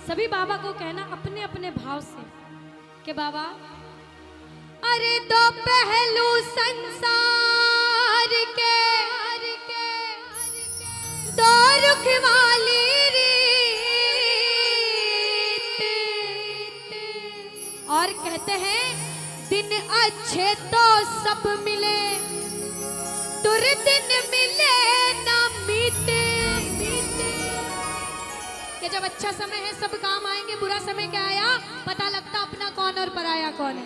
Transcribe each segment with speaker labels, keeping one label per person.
Speaker 1: सभी बाबा को कहना अपने अपने भाव से कि बाबा, अरे दो पहलू संसार के, दो रुख वाली रीत, और कहते हैं दिन अच्छे तो सब मिले, दुर्दिन मिले ना मीते। कि जब अच्छा समय है सब काम आएंगे, बुरा समय क्या आया पता लगता अपना कौन और पराया कौन है।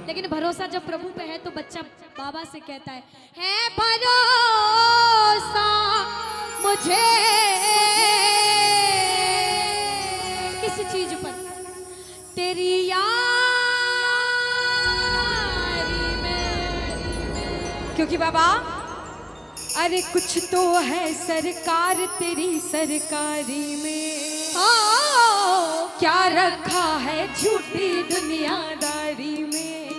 Speaker 1: लेकिन भरोसा जब प्रभु पे है तो बच्चा बाबा से कहता है भरोसा मुझे किस चीज पर, तेरी यारी में।
Speaker 2: क्योंकि बाबा अरे कुछ तो है सरकार तेरी सरकारी में, क्या रखा है झूठी दुनियादारी में।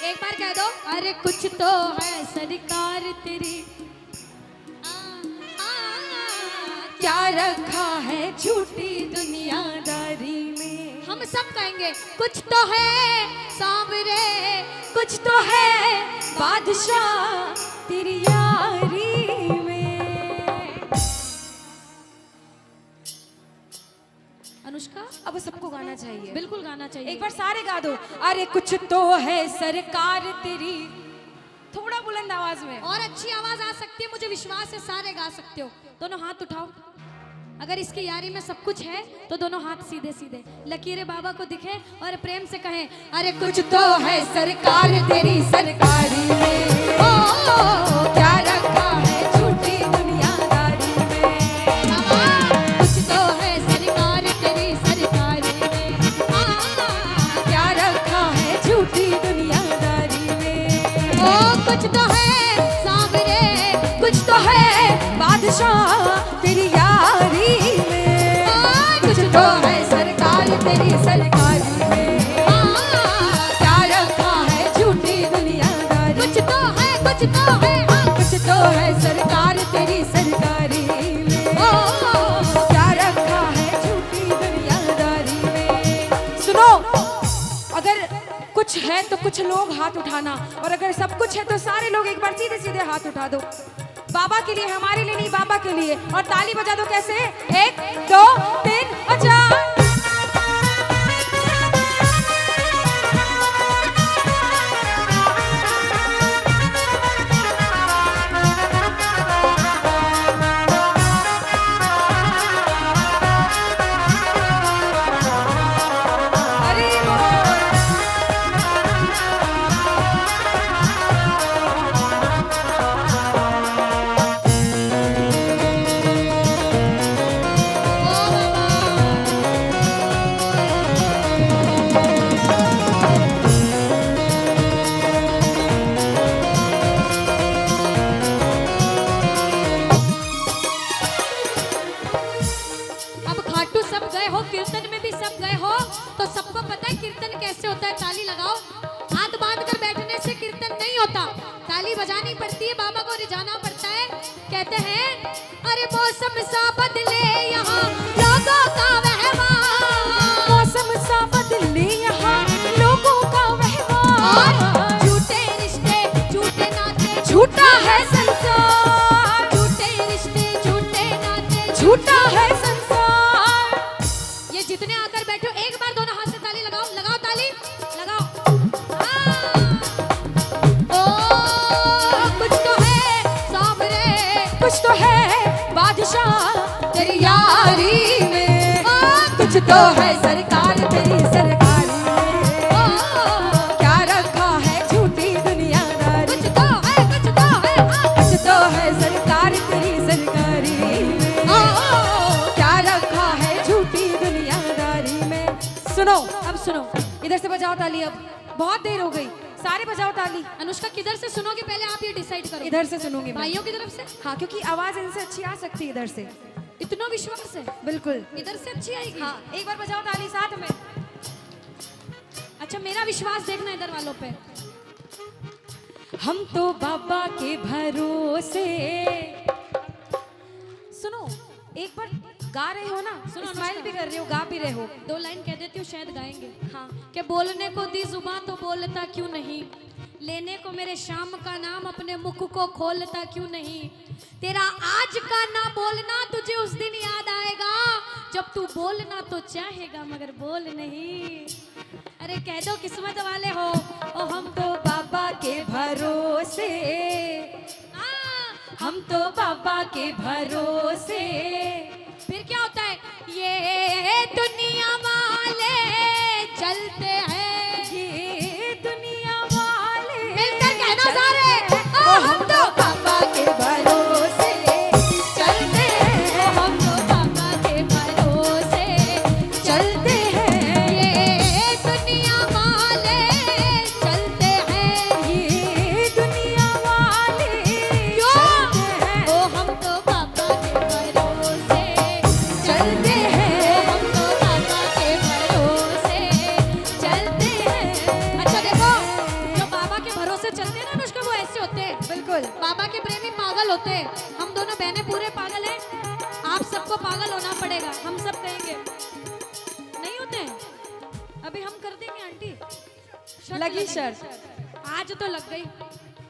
Speaker 1: एक बार कह दो, अरे कुछ तो है सरकार तेरी,
Speaker 2: क्या रखा है झूठी दुनियादारी में।
Speaker 1: हम सब कहेंगे कुछ तो है सांवरे,
Speaker 2: कुछ तो है बादशाह तेरी यारी में।
Speaker 1: अनुष्का
Speaker 2: अब सबको गाना चाहिए,
Speaker 1: बिल्कुल गाना चाहिए।
Speaker 2: एक बार सारे गा दो। अरे कुछ तो है सरकार तेरी, थोड़ा बुलंद आवाज में।
Speaker 1: और अच्छी आवाज आ सकती है, मुझे विश्वास है सारे गा सकते हो। दोनों हाथ उठाओ, अगर इसकी यारी में सब कुछ है तो दोनों हाथ सीधे सीधे लकीरें बाबा को दिखे और प्रेम से कहें अरे
Speaker 2: कुछ तो है सरकार तेरी सरकारी में, ओ क्या रखा है झूठी दुनियादारी में।
Speaker 1: कुछ तो है सरकार तेरी सरकारी में,
Speaker 2: क्या रखा है झूठी दुनियादारी में।
Speaker 1: ओ कुछ तो है सांवरे,
Speaker 2: कुछ तो है बादशाह तेरी यारी में। कुछ तो है सरकार तेरी सरकारी में, क्या रखा है झूठी दुनियादारी।
Speaker 1: कुछ तो है, कुछ तो है,
Speaker 2: कुछ तो है सरकार तेरी सरकारी में, क्या रखा है झूठी दुनियादारी में। सुनो, अगर कुछ है तो कुछ लोग हाथ उठाना, और अगर सब कुछ है तो सारे लोग एक बार सीधे सीधे हाथ उठा दो। बाबा के लिए, हमारे लिए नहीं, बाबा के लिए। और ताली बजा दो। कैसे? 1 2 3 और 4।
Speaker 1: कीर्तन में भी सब गए हो तो सबको पता है कीर्तन कैसे होता है। ताली लगाओ। हाथ बांध कर बैठने से कीर्तन नहीं होता, ताली बजानी पड़ती है, बाबा को रिझाना पड़ता है। कहते हैं अरे मौसम सा बदले यहाँ लोगों का व्यवहार,
Speaker 2: मौसम सा बदले यहाँ लोगों का व्यवहार।
Speaker 1: झूठे रिश्ते झूठे नाते
Speaker 2: झूठा है संसार,
Speaker 1: झूठे रिश्ते झूठे नाते
Speaker 2: झूठा है संसार।
Speaker 1: जितने आकर बैठो एक बार दोनों हाथ से ताली लगाओ, लगाओ ताली लगाओ। ओ कुछ तो है सांवरे,
Speaker 2: कुछ तो है बादशाह तेरी यारी में। कुछ तो है सरकार तेरी सरकारी में, क्या रखा है झूठी दुनियादारी।
Speaker 1: कुछ तो है, कुछ तो है,
Speaker 2: कुछ तो है सरकार तेरी सरकारी में, क्या रखा है झूठी दुनियादारी में। सुनो, अब सुनो, इधर से बजाओ ताली। अब बहुत देर हो गई, सारे बजाओ ताली।
Speaker 1: अनुष्का किधर से सुनोगे पहले आप ये डिसाइड करो।
Speaker 2: इधर से सुनूंगी मैं।
Speaker 1: भाइयों की तरफ से?
Speaker 2: हाँ, क्योंकि आवाज इनसे अच्छी आ सकती है इधर से।
Speaker 1: इतना विश्वास है?
Speaker 2: बिल्कुल,
Speaker 1: इधर से अच्छी आएगी।
Speaker 2: हाँ, एक बार बजाओ ताली साथ में।
Speaker 1: अच्छा, मेरा विश्वास देखना इधर वालों पे।
Speaker 2: हम तो बाबा के भरोसे। सुनो, एक बार गा रहे हो ना,
Speaker 1: सुनो,
Speaker 2: स्माइल
Speaker 1: अनुष्का।
Speaker 2: भी कर रहे हो, गा भी रहे हो।
Speaker 1: 2 लाइन कह देती हूँ, शायद गाएंगे।
Speaker 2: हाँ
Speaker 1: कि बोलने को दी जुबां तो बोलता क्यों नहीं, लेने को मेरे शाम का नाम अपने मुख को खोलता क्यों नहीं, तेरा आज का ना बोलना तुझे उस दिन याद आएगा जब तू बोलना तो चाहेगा मगर बोल नहीं। अरे कह दो किस्मत वाले हो, ओ हम तो
Speaker 2: बाबा के भरोसे, हम तो बाबा के भरोसे।
Speaker 1: फिर क्या होता है, ये दुनिया वाले चलते हैं,
Speaker 2: ये दुनिया वाले
Speaker 1: मिलकर कहना सारे,
Speaker 2: ओ हम तो बाबा के भरोसे
Speaker 1: चलते हैं, हम तो बाबा के भरोसे
Speaker 2: चलते हैं।
Speaker 1: ये दुनिया वाले चलते हैं,
Speaker 2: ये दुनिया वाले
Speaker 1: क्यों?
Speaker 2: चलते हैं।
Speaker 1: ओ हम तो बाबा के भरोसे
Speaker 2: चलते हैं।
Speaker 1: ओ हम तो बाबा के भरोसे चलते हैं। अच्छा देखो, जो बाबा के भरोसे चलते हैं ना अनुष्का, वो ऐसे होते हैं,
Speaker 2: बिल्कुल
Speaker 1: बाबा के प्रेमी पागल होते हैं। हम दोनों बहनें पूरे पागल हैं, आप सबको पागल होना पड़ेगा, हम सब कहेंगे नहीं होते हैं। अभी हम कर देंगे आंटी, शर्त
Speaker 2: लगी
Speaker 1: लगाएंगे।
Speaker 2: शर्त।
Speaker 1: आज तो लग गई।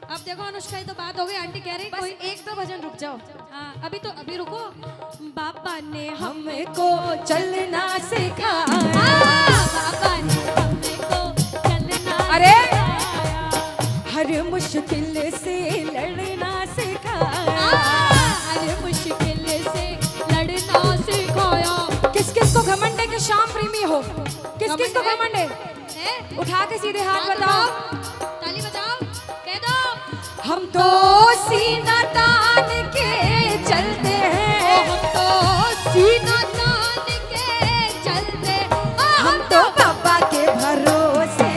Speaker 1: अब देखो अनुष्का, ये तो बात हो गई, आंटी कह रही
Speaker 2: बस
Speaker 1: कोई
Speaker 2: एक दो भजन रुक जाओ।
Speaker 1: हाँ अभी रुको। बाबा ने
Speaker 2: हमको चलना सिखाया।
Speaker 1: बाबा ने हमको चलना
Speaker 2: अरे!
Speaker 1: सिखाया।
Speaker 2: हर मुश्किल से लड़ना सिखाया।
Speaker 1: हर मुश्किल से लड़ना सिखाया।
Speaker 2: किस किस को घमंड है कि शाम प्रेमी हो? किस किस को घमंड है?
Speaker 1: है?
Speaker 2: उठा के सीधे हाथ बताओ।
Speaker 1: ताली बजाओ, कह दो
Speaker 2: हम तो सीना तान के चलते हैं।
Speaker 1: हम तो सीना तान के चलते,
Speaker 2: हम तो बाबा के भरोसे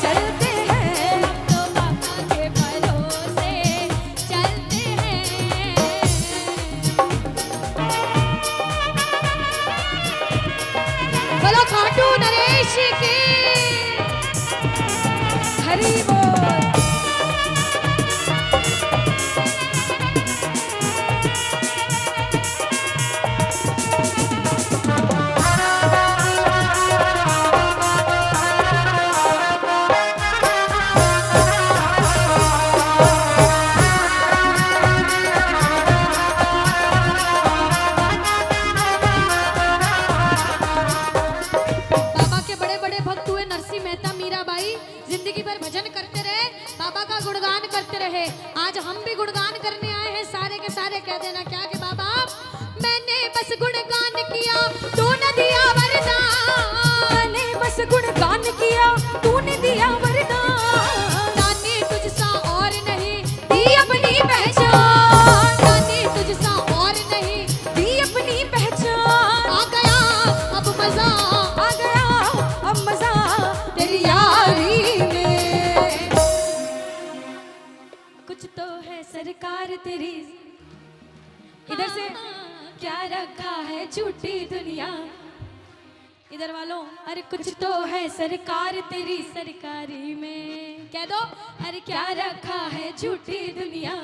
Speaker 2: चलते हैं।
Speaker 1: हम तो बाबा के भरोसे चलते हैं। बोलो खाटू नरेश की
Speaker 2: हरी बोल।
Speaker 1: बाबा के बड़े बड़े भक्त हुए नरसिंह मेहता, मीराबाई, जिंदगी भर भजन करते रहे, बाबा का गुणगान करते रहे। आज हम भी गुणगान करने आए हैं, सारे के सारे कह देना क्या कि बाबा मैंने बस गुणगान किया, तूने दिया वरदान,
Speaker 2: मैंने बस गुणगान किया, तूने दिया वरदान।
Speaker 1: दानी तुझसा और नहीं दी अपनी पहचान, दानी तुझसा और नहीं
Speaker 2: दी अपनी पहचान।
Speaker 1: आ गया अब मजा,
Speaker 2: आ गया अब मजा तेरी यारी में। कुछ तो है सरकार तेरी, इधर से क्या रखा है झूठी दुनिया। इधर वालों, अरे कुछ तो है सरकार तेरी सरकारी में।
Speaker 1: कह दो
Speaker 2: अरे क्या रखा है झूठी दुनिया।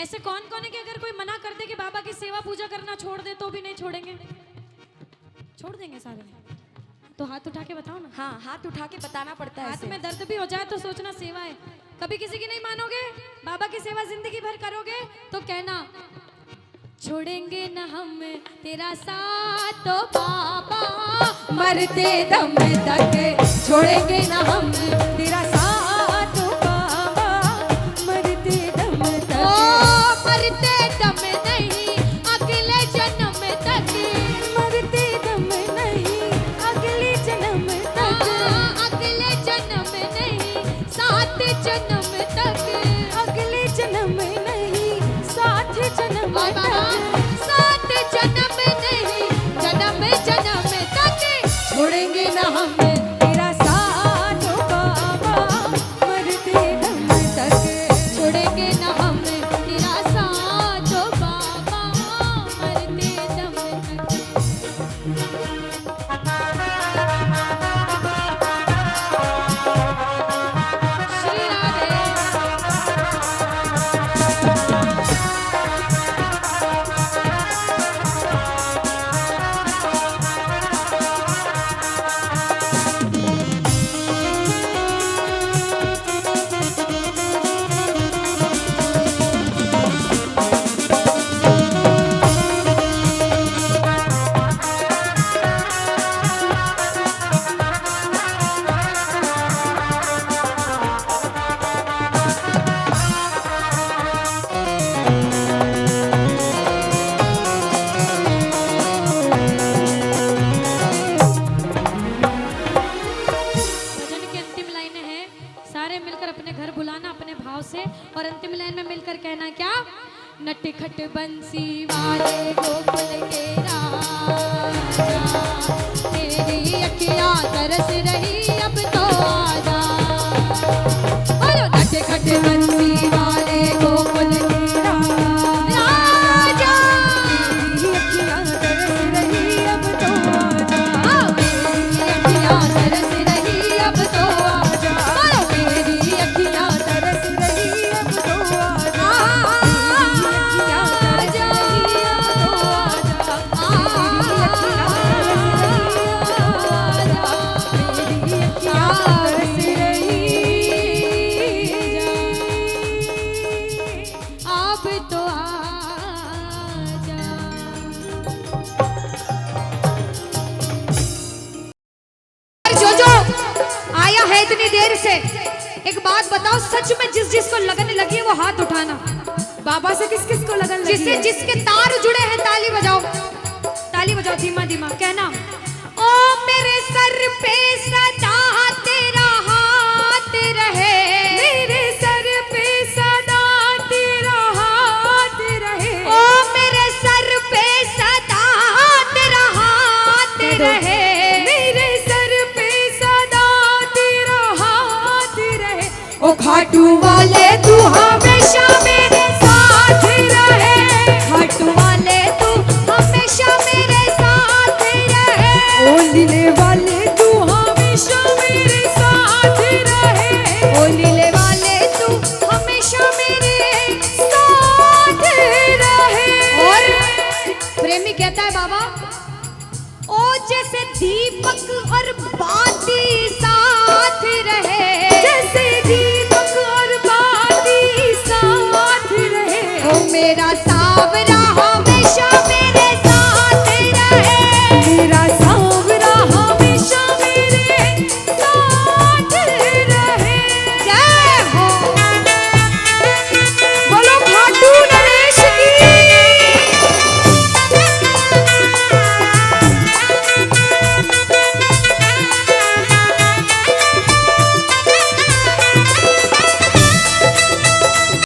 Speaker 1: ऐसे कौन कौन है कि अगर कोई मना कर दे कि बाबा की सेवा पूजा करना छोड़ दे तो भी नहीं छोड़ेंगे? छोड़ देंगे सारे? तो हाथ उठा के बताओ ना।
Speaker 2: हाँ, हाथ उठा के बताना पड़ता है
Speaker 1: हाथ
Speaker 2: ऐसे।
Speaker 1: में दर्द भी हो जाए तो सोचना सेवा है। कभी किसी की नहीं मानोगे, बाबा की सेवा जिंदगी भर करोगे तो कहना छोड़ेंगे न हम तेरा साथ तो बाबा,
Speaker 2: मरते दम तक छोड़ेंगे ना हम तेरा साथ बाबा। मरते दम
Speaker 1: ओ
Speaker 2: तक,
Speaker 1: मरते दम नहीं अगले जन्म तक,
Speaker 2: मरते दम नहीं अगले जन्म तक।
Speaker 1: अगले जन्म नहीं 7 जन्म तक,
Speaker 2: अगले जन्म नहीं 7 जन्म
Speaker 1: बाबा
Speaker 2: तक।
Speaker 1: 7 जन्म नहीं जन्म जन्म तक
Speaker 2: छोड़ेंगे ना हम तेरा साथ बाबा। मरते दम तक
Speaker 1: छोड़ेंगे न हम तेरा साथ ओ बाबा, मरते दम तक। श्री राधे। नटखट बंसी वाले गोकुल के राजा, तेरी अखियां तरस रही अब तो आजा। बोलो नटखट बंसी वाले गोकुल के राजा,
Speaker 2: तेरी अखियां तरस रही अब तो आजा।
Speaker 1: मेरी अखियां तरस रही अब तो आजा। बोलो मेरी अखियां
Speaker 2: तरस रही अब तो आजा।
Speaker 1: इतनी देर से एक बात बताओ, सच में जिस जिसको लगन लगी है वो हाथ उठाना।
Speaker 2: बाबा से किस किस को लगन लगी
Speaker 1: जिससे
Speaker 2: है?
Speaker 1: जिसके तार जुड़े हैं ताली बजाओ, ताली बजाओ धीमा धीमा। कहना ओ मेरे सर पे सदा तेरा हाथ रहे,
Speaker 2: मेरे सर पे सदा तेरा हाथ रहे।
Speaker 1: ओ मेरे सर पे सदा तेरा हाथ रहे,
Speaker 2: मेरे सर पे सदा तेरा हाथ रहे। ओ खाटू वाले तू हमेशा मेरे साथ रहे।
Speaker 1: खाटू वाले तू हमेशा मेरे साथ रहे।
Speaker 2: ओ लीले वाले तू हमेशा मेरे साथ रहे।
Speaker 1: ओ लीले वाले तू हमेशा मेरे साथ रहे। और प्रेमी कहता है बाबा, ओ जैसे दीपक और बाती साथ रहे,
Speaker 2: जैसे दीपक और बाती साथ रहे।
Speaker 1: ओ मेरा सावरा हमेशा मेरे